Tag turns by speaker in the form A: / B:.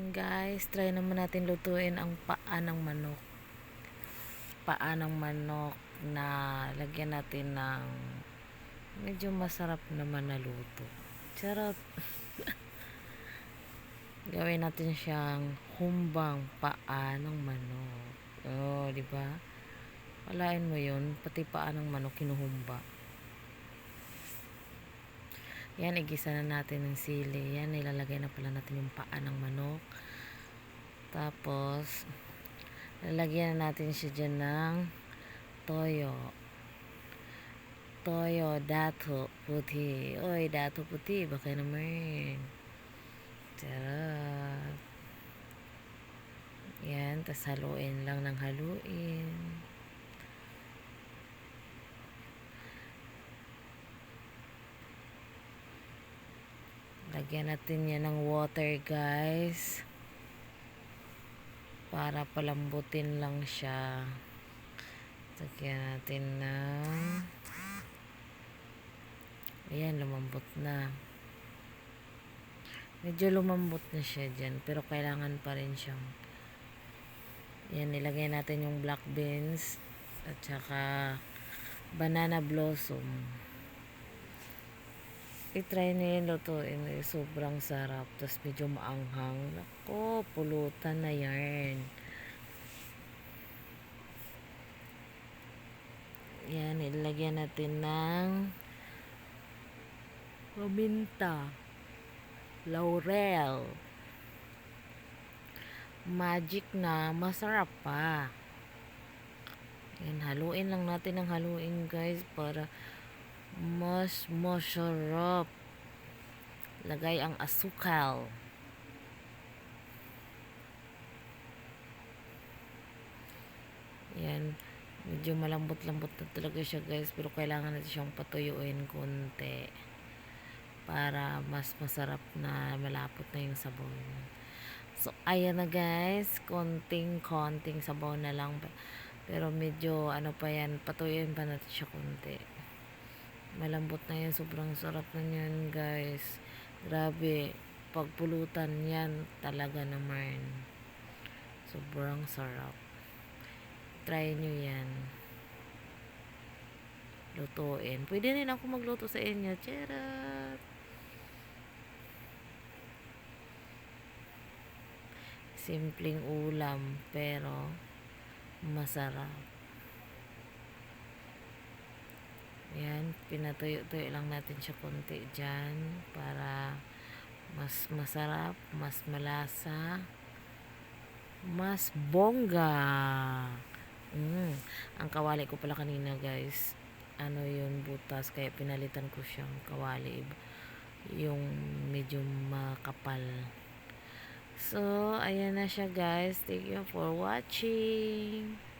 A: ayan guys, try naman natin lutuin ang paa ng manok. Paa ng manok na lagyan natin ng medyo masarap naman na luto. Charot. Gawin natin siyang humbang paa ng manok. Oh, di ba? Walain mo 'yun, pati paa ng manok kinuhumba. Yan, igisa na natin ng sili. Yan, nilalagay na pala natin yung paa ng manok. Tapos, lalagyan na natin siya dyan ng toyo. Toyo, dato, puti. Oy, dato puti. Baka naman. Charot. Yan, tas haluin lang ng haluin. Lagyan natin yan ng water guys. Para palambutin lang siya. Lagyan natin ng ayan, lumambot na. Medyo lumambot na siya dyan. Pero kailangan pa rin siyang yan, nilagay natin yung black beans at saka banana blossom. I-try nyo yun lutuin. Sobrang sarap. Tapos medyo maanghang. Nako, pulutan na yan. Yan, ilagyan natin ng paminta, laurel. Magic na masarap pa. Yan, haluin lang natin ng haluin guys para mas masarap. Lagay ang asukal. Yan, medyo malambot-lambot na talaga siya guys, pero kailangan natin siyang patuyuin konti para mas masarap na malapot na yung sabaw. So ayan na guys, konting sabaw na lang, pero medyo ano pa yan, patuyuin pa natin siya konti. Malambot na yan, sobrang sarap na yan guys. Grabe, pagpulutan yan talaga naman. Sobrang sarap. Try nyo yan. Lutuin. Pwede rin ako magluto sa inyo. Charot. Simpleng ulam pero masarap. Yan, pinatuyo-tuyo lang natin siya konti dyan para mas masarap, mas malasa, mas bongga. Ang kawali ko pala kanina guys, ano yun, butas, kaya pinalitan ko siyang kawali, yung medyo makapal. So ayan na siya guys, thank you for watching.